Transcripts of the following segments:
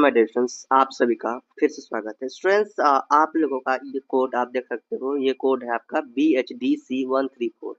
My dear friends, आप सभी का फिर से स्वागत है। स्टूडेंट्स, आप लोगों का ये कोड आप देख सकते हो। ये कोड है आपका BHDC134।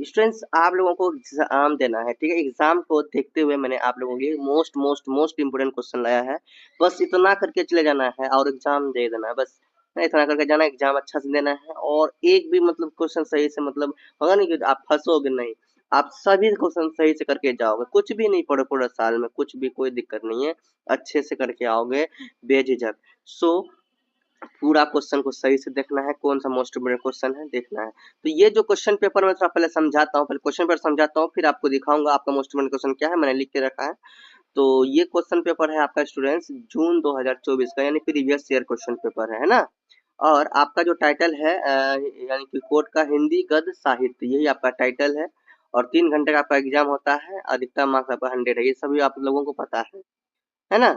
स्टूडेंट्स, आप लोगों को एग्जाम देना है, ठीक है। एग्जाम को देखते हुए मैंने आप लोगों के लिए मोस्ट इंपोर्टेंट क्वेश्चन लाया है। बस इतना करके चले जाना है और एग्जाम दे देना है। बस इतना करके जाना, एग्जाम अच्छा से देना है और एक भी मतलब क्वेश्चन सही से मतलब होगा नहीं कि आप फंसोगे नहीं। आप सभी क्वेश्चन सही से करके जाओगे, कुछ भी नहीं पढ़ो पूरा साल में, कुछ भी कोई दिक्कत नहीं है, अच्छे से करके आओगे बेझिझक। सो पूरा क्वेश्चन को सही से देखना है, कौन सा मोस्ट इम्पोर्टेंट क्वेश्चन है देखना है। तो ये जो क्वेश्चन पेपर में थोड़ा पहले समझाता हूँ, पहले क्वेश्चन पेपर समझाता हूँ, फिर आपको दिखाऊंगा आपका मोस्ट इम्पोर्टेंट क्वेश्चन क्या है, मैंने लिख के रखा है। तो ये क्वेश्चन पेपर है आपका स्टूडेंट्स जून 2024 का, यानी प्रीवियस ईयर क्वेश्चन पेपर है ना। और आपका जो टाइटल है यानी कि कोर्ट का हिंदी गद्य साहित्य, यही आपका टाइटल है। और 3 घंटे का आपका एग्जाम होता है, अधिकतम मार्क्स आपका 100 है, ये सभी आप लोगों को पता है ना।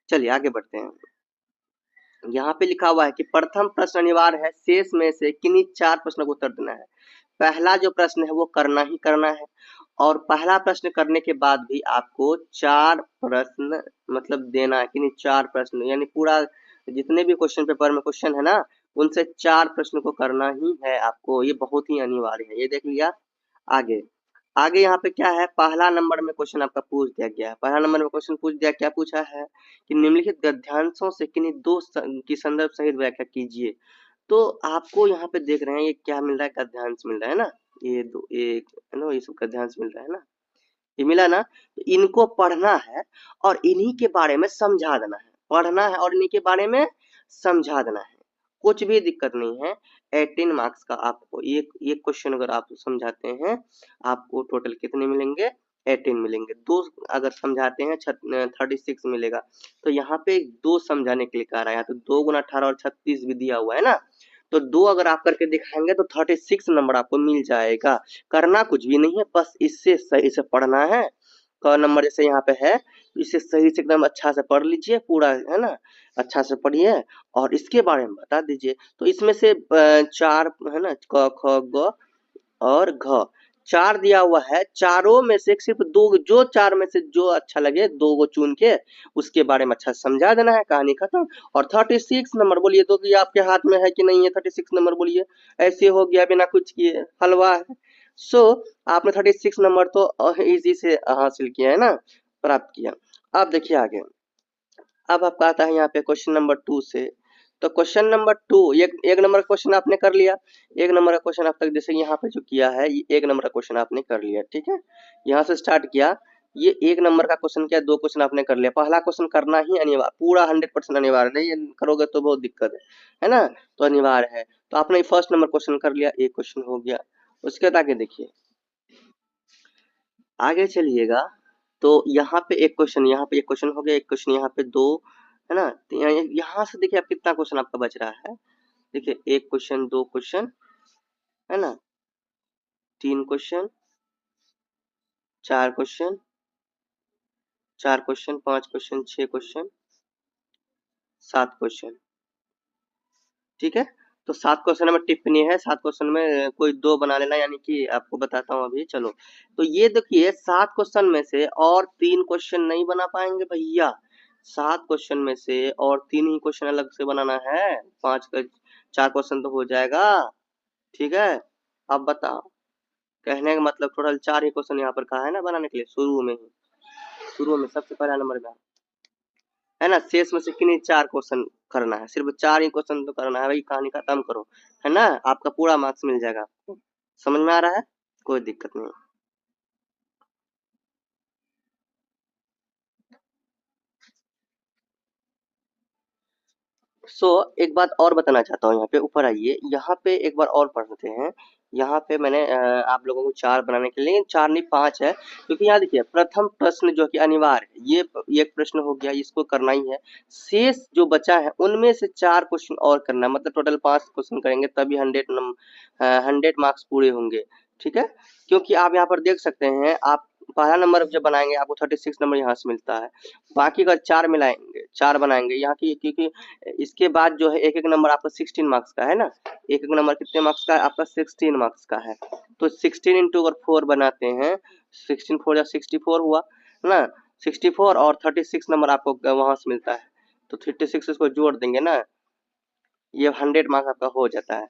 चलिए आगे बढ़ते हैं। यहाँ पे लिखा हुआ है कि प्रथम प्रश्न अनिवार्य है, शेष में से किन्हीं 4 प्रश्नों को उत्तर देना है। पहला जो प्रश्न है वो करना ही करना है, और पहला प्रश्न करने के बाद भी आपको 4 प्रश्न मतलब देना है, किन्हीं 4 प्रश्न, यानी पूरा जितने भी क्वेश्चन पेपर में क्वेश्चन है ना, उनसे 4 प्रश्न को करना ही है आपको। ये बहुत ही अनिवार्य है, ये देख लिया। आगे आगे यहाँ पे क्या है, पहला नंबर में क्वेश्चन आपका पूछ दिया गया है। पहला नंबर में क्वेश्चन पूछ दिया, क्या पूछा है कि निम्नलिखित गद्यांशों से किन्हीं दो की संदर्भ सहित व्याख्या कीजिए। तो आपको यहाँ पे देख रहे हैं ये क्या मिल रहा है, गद्यांश मिल रहा है ना, ये दो एक है ना, ये सब गद्यांश मिल रहा है ना, ये मिला ना। तो इनको पढ़ना है और इन्हीं के बारे में समझा देना है, पढ़ना है और इन्हीं के बारे में समझा देना है, कुछ भी दिक्कत नहीं है। 18 मार्क्स का आपको एक क्वेश्चन अगर आप समझाते हैं, आपको टोटल कितने मिलेंगे, 18 मिलेंगे। 2 अगर समझाते हैं 36 मिलेगा। तो यहाँ पे 2 समझाने के लिए कह रहा है, तो 2 गुना 18 और 36 भी दिया हुआ है ना। तो 2 अगर आप करके दिखाएंगे तो 36 नंबर आपको मिल जाएगा। करना कुछ भी नहीं है, बस इससे सही से पढ़ना है। क नंबर जैसे यहाँ पे है, इसे सही से एकदम अच्छा से पढ़ लीजिए पूरा, है ना, अच्छा से पढ़िए और इसके बारे में बता दीजिए। तो इसमें से 4 है ना, क ख ग और घ 4 दिया हुआ है, चारों में से सिर्फ 2, जो 4 में से जो अच्छा लगे 2 को चुन के उसके बारे में अच्छा समझा देना है, कहानी खत्म। और 36 नंबर बोलिए तो कि आपके हाथ में है कि नहीं है, 36 नंबर बोलिए, ऐसे हो गया बिना कुछ किए, हलवा है। सो आपने 36 नंबर तो इजी से हासिल किया है ना, प्राप्त किया। अब देखिए आगे, अब आपका आता है यहाँ पे क्वेश्चन नंबर 2 से। तो क्वेश्चन नंबर 2, एक नंबर का क्वेश्चन आपने कर लिया। एक नंबर का क्वेश्चन आप तक जैसे यहाँ पे जो किया है, ये एक नंबर का क्वेश्चन आपने कर लिया, ठीक है। यहाँ से स्टार्ट किया, ये एक नंबर का क्वेश्चन किया, 2 क्वेश्चन आपने कर लिया। पहला क्वेश्चन करना ही अनिवार्य, पूरा 100% अनिवार्य, नहीं ये करोगे तो बहुत दिक्कत है ना, तो अनिवार्य है। तो आपने फर्स्ट नंबर क्वेश्चन कर लिया, एक क्वेश्चन हो गया। उसके बाद आगे देखिए, आगे चलिएगा। तो यहाँ पे एक क्वेश्चन, यहाँ पे एक क्वेश्चन हो गया, एक क्वेश्चन यहाँ पे 2, है ना। तो यहाँ से देखिए आप कितना क्वेश्चन आपका बच रहा है। देखिए 1 क्वेश्चन, 2 क्वेश्चन, है ना, 3 question, 4 question, 4 question, 5 question, 6 question, 7 question, ठीक है। तो 7 क्वेश्चन में टिप्पणी है, 7 क्वेश्चन में कोई 2 बना लेना, यानी कि आपको बताता हूँ अभी। चलो तो ये देखिए 7 क्वेश्चन में से और 3 क्वेश्चन नहीं बना पाएंगे भैया। 7 क्वेश्चन में से और 3 ही क्वेश्चन अलग से बनाना है, 5 का 4 क्वेश्चन तो हो जाएगा, ठीक है। अब बताओ, कहने का मतलब टोटल 4 ही क्वेश्चन यहाँ पर कहा है ना बनाने के लिए, शुरू में ही, शुरू में सबसे पहला नंबर में, है ना। शेष में से किन्हीं 4 क्वेश्चन करना है, सिर्फ 4 ही क्वेश्चन तो करना है भाई, कहानी खत्म करो, है ना। आपका पूरा मार्क्स मिल जाएगा आपको, समझ में आ रहा है, कोई दिक्कत नहीं। एक बात और बताना चाहता हूँ, यहाँ पे ऊपर आइए, यहाँ पे एक बार और पढ़ते हैं। यहाँ पे मैंने आप लोगों को 4 बनाने के लिए, 4 नहीं 5 है, क्योंकि यहाँ देखिए प्रथम प्रश्न जो कि अनिवार्य है, ये एक प्रश्न हो गया, इसको करना ही है। शेष जो बचा है उनमें से 4 क्वेश्चन और करना है, मतलब टोटल 5 क्वेश्चन करेंगे तभी 100 मार्क्स पूरे होंगे, ठीक है। क्योंकि आप यहाँ पर देख सकते हैं, आप पहला नंबर जब बनाएंगे आपको 36 नंबर यहाँ से मिलता है। बाकी का 4 मिलाएंगे, 4 बनाएंगे यहाँ की, क्योंकि इसके बाद जो है एक एक नंबर आपका 16 मार्क्स का है ना। एक एक नंबर कितने मार्क्स का है आपका, 16 मार्क्स का है। तो 16 इंटू अगर 4 बनाते हैं, 16 4 या 64 हुआ, है ना। 64 और 36 नंबर आपको वहां से मिलता है। तो 36 इसको जोड़ देंगे ना, ये 100 मार्क्स आपका हो जाता है।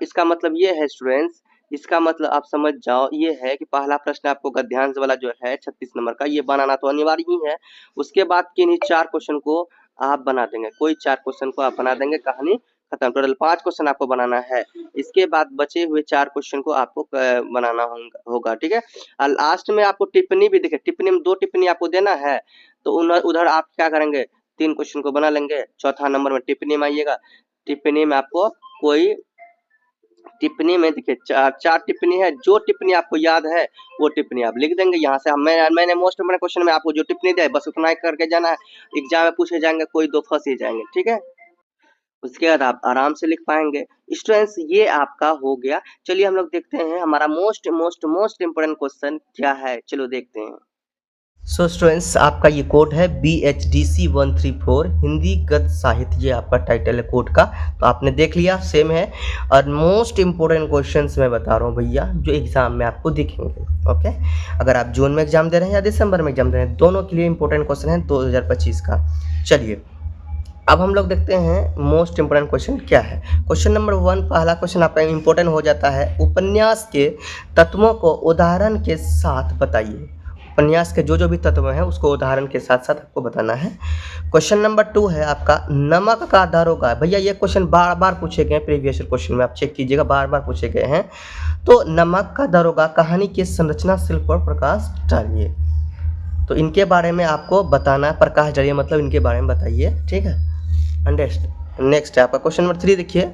इसका मतलब ये है स्टूडेंट्स, इसका मतलब आप समझ जाओ ये है कि पहला प्रश्न आपको गद्यांश वाला जो है 36 नंबर का, ये बनाना तो अनिवार्य ही है। उसके बाद किन्हीं 4 क्वेश्चन को आप बना देंगे, कोई 4 क्वेश्चन को आप बना देंगे, कहानी खत्म। टोटल 5 क्वेश्चन आपको बनाना है। इसके बाद बचे हुए 4 क्वेश्चन को आपको बनाना होगा, ठीक है। और लास्ट में आपको टिप्पणी भी देखिए, टिप्पणी में 2 टिप्पणी आपको देना है, तो उधर आप क्या करेंगे, 3 क्वेश्चन को बना लेंगे, चौथा नंबर में टिप्पणी में आइएगा। टिप्पणी में आपको कोई टिप्पणी में देखिए 4 टिप्पणी है, जो टिप्पणी आपको याद है वो टिप्पणी आप लिख देंगे। यहाँ से मैंने मोस्ट इंपोर्टेंट क्वेश्चन में आपको जो टिप्पणी दी है बस उतना ही करके जाना है, एग्जाम में पूछे जाएंगे, कोई 2 फंस ही जाएंगे, ठीक है। उसके बाद आप आराम से लिख पाएंगे। स्टूडेंट्स ये आपका हो गया। चलिए हम लोग देखते हैं हमारा मोस्ट इंपोर्टेंट क्वेश्चन क्या है, चलो देखते हैं। सो स्टूडेंट्स आपका ये कोड है BHDC 134 हिंदी गद्य साहित्य, ये आपका टाइटल है कोड का, तो आपने देख लिया, सेम है। और मोस्ट इम्पोर्टेंट क्वेश्चंस मैं बता रहा हूँ भैया, जो एग्जाम में आपको दिखेंगे, ओके। अगर आप जून में एग्जाम दे रहे हैं या दिसंबर में एग्जाम दे रहे हैं, दोनों के लिए इंपॉर्टेंट क्वेश्चन है 2025 का। चलिए अब हम लोग देखते हैं मोस्ट इम्पोर्टेंट क्वेश्चन क्या है। क्वेश्चन नंबर 1, पहला क्वेश्चन आपका इम्पोर्टेंट हो जाता है, उपन्यास के तत्वों को उदाहरण के साथ बताइए। उपन्यास के जो भी तत्व हैं उसको उदाहरण के साथ साथ आपको बताना है। क्वेश्चन नंबर 2 है आपका, नमक का दारोगा। भैया ये क्वेश्चन बार बार पूछे गए, प्रीवियस क्वेश्चन में आप चेक कीजिएगा, बार बार पूछे गए हैं। तो नमक का दारोगा कहानी के संरचना शिल्प पर प्रकाश डालिए, तो इनके बारे में आपको बताना है, प्रकाश डालिए मतलब इनके बारे में बताइए, ठीक है। नेक्स्ट है आपका क्वेश्चन नंबर 3, देखिए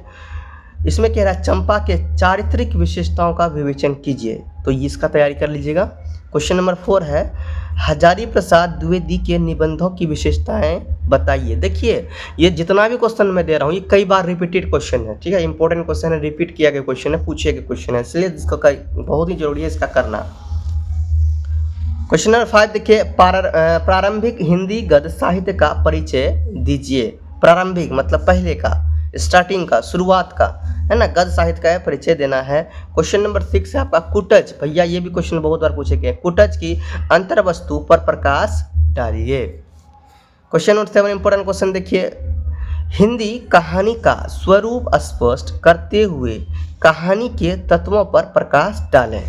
इसमें कह रहा है चंपा के चारित्रिक विशेषताओं का विवेचन कीजिए, तो इसका तैयारी कर लीजिएगा। क्वेश्चन नंबर 4 है, हजारी प्रसाद द्विवेदी के निबंधों की विशेषताएं बताइए। देखिए ये जितना भी क्वेश्चन मैं दे रहा हूँ ये कई बार रिपीटेड क्वेश्चन है, ठीक है, इंपॉर्टेंट क्वेश्चन है, रिपीट किया गया क्वेश्चन है, पूछे गए क्वेश्चन है, इसलिए इसका बहुत ही जरूरी है इसका करना। क्वेश्चन नंबर 5 देखिए, प्रारंभिक हिंदी गद्य साहित्य का परिचय दीजिए। प्रारंभिक मतलब पहले का, स्टार्टिंग का, शुरुआत का, है ना, गद्य साहित्य का परिचय देना है। क्वेश्चन नंबर 6 है आपका, कुटज। भैया ये भी क्वेश्चन बहुत बार पूछे गए, कुटज की अंतर वस्तु पर प्रकाश डालिए। क्वेश्चन नंबर 7 इंपॉर्टेंट क्वेश्चन देखिए, हिंदी कहानी का स्वरूप स्पष्ट करते हुए कहानी के तत्वों पर प्रकाश डालें,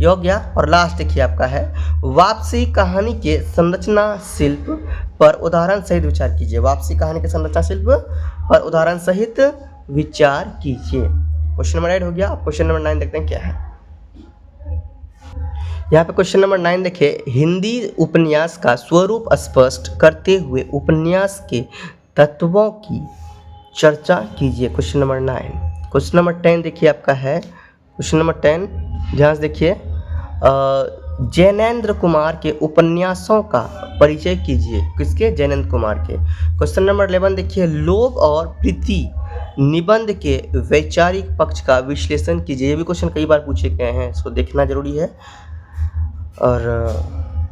ये हो गया। और लास्ट देखिए आपका है, वापसी कहानी के संरचना शिल्प पर उदाहरण सहित विचार कीजिए। वापसी कहानी के संरचना शिल्प पर उदाहरण सहित विचार कीजिए। क्वेश्चन नंबर 8 हो गया। अब क्वेश्चन नंबर 9 देखते हैं क्या है। यहाँ पे क्वेश्चन नंबर 9 देखिए, हिंदी उपन्यास का स्वरूप स्पष्ट करते हुए उपन्यास के तत्वों की चर्चा कीजिए। Question number 9। क्वेश्चन नंबर 10 देखिए आपका है, क्वेश्चन नंबर 10 ध्यान से देखिए, जैनेन्द्र कुमार के उपन्यासों का परिचय कीजिए। किसके? जैनेन्द्र कुमार के। क्वेश्चन नंबर 11 देखिए, लोभ और प्रीति निबंध के वैचारिक पक्ष का विश्लेषण कीजिए। ये भी क्वेश्चन कई बार पूछे गए हैं, इसको देखना जरूरी है। और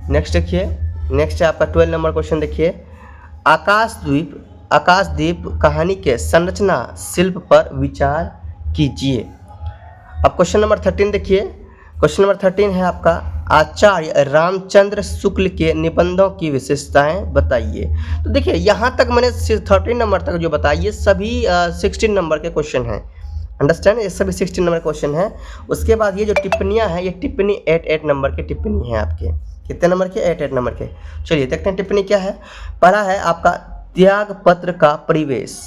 नेक्स्ट देखिए, नेक्स्ट है आपका 12 नंबर क्वेश्चन देखिए, आकाशदीप कहानी के संरचना शिल्प पर विचार कीजिए। अब क्वेश्चन नंबर 13 देखिए, क्वेश्चन नंबर 13 है आपका, आचार्य रामचंद्र शुक्ल के निबंधों की विशेषताएं बताइए। तो देखिए यहाँ तक मैंने 13 नंबर तक जो बताइए सभी 16 नंबर के क्वेश्चन हैं, अंडरस्टैंड, ये सभी 16 नंबर क्वेश्चन हैं। उसके बाद ये जो टिप्पणियाँ हैं, ये टिप्पणी 8 नंबर की टिप्पणी है आपके। कितने नंबर के? 8 नंबर के। चलिए देखते हैं टिप्पणी क्या है। पहला है आपका, त्याग पत्र का परिवेश।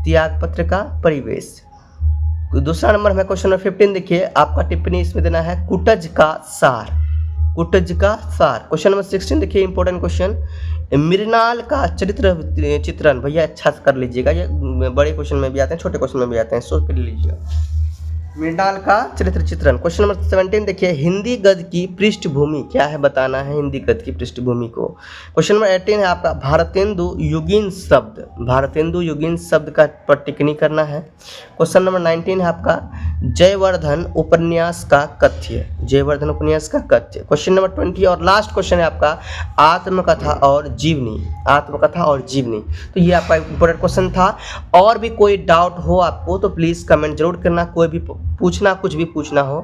त्याग पत्र का परिवेश। दूसरा नंबर में क्वेश्चन नंबर 15 देखिए, आपका टिप्पणी इसमें देना है, कुटज का सार। कुटज का सार। क्वेश्चन नंबर 16 देखिए, इंपॉर्टेंट क्वेश्चन, मृणाल का चरित्र चित्रण। भैया अच्छा से कर लीजिएगा, ये बड़े क्वेश्चन में भी आते हैं, छोटे क्वेश्चन में भी आते हैं, सोच कर लीजिएगा। मृणाल का चरित्र चित्रण। क्वेश्चन नंबर 17 देखिए, हिंदी गद्य की पृष्ठभूमि क्या है, बताना है हिंदी गद्य की पृष्ठभूमि को। क्वेश्चन नंबर 18 है आपका, भारतेंदु युगीन शब्द। भारतेंदु युगीन शब्द का पर टिप्पणी करना है। क्वेश्चन नंबर 19 है आपका, जयवर्धन उपन्यास का कथ्य। जयवर्धन उपन्यास का कथ्य। क्वेश्चन नंबर 20 और लास्ट क्वेश्चन है आपका, आत्मकथा और जीवनी। आत्मकथा और जीवनी। तो ये आपका इंपॉर्टेंट क्वेश्चन था। और भी कोई डाउट हो आपको तो प्लीज़ कमेंट जरूर करना। कोई भी पूछना, कुछ भी पूछना हो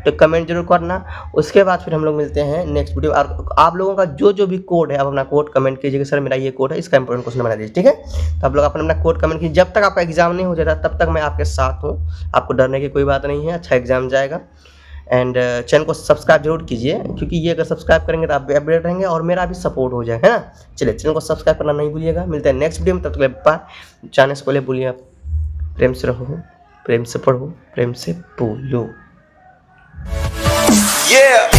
तो कमेंट जरूर करना। उसके बाद फिर हम लोग मिलते हैं नेक्स्ट वीडियो। और आप लोगों का जो भी कोड है, आप अपना कोड कमेंट कीजिएगा, सर मेरा ये कोड है, इसका इंपॉर्टेंट क्वेश्चन बना दीजिए, ठीक है। तो आप लोग अपना कोड कमेंट कीजिए। जब तक आपका एग्जाम नहीं हो जाता तब तक मैं आपके साथ हूँ, आपको डरने की कोई बात नहीं है, अच्छा एग्जाम जाएगा। एंड चैनल को सब्सक्राइब जरूर कीजिए, क्योंकि ये अगर सब्सक्राइब करेंगे तो आप भी अपडेट रहेंगे और मेरा भी सपोर्ट हो जाएगा, है ना। चलिए चैनल को सब्सक्राइब करना नहीं भूलिएगा। मिलते हैं नेक्स्ट वीडियो में, तब तक के लिए बाय। जाने से पहले बोलिए आप प्रेम से रहो, प्रेम से पढ़ो, प्रेम से बोलो। Yeah.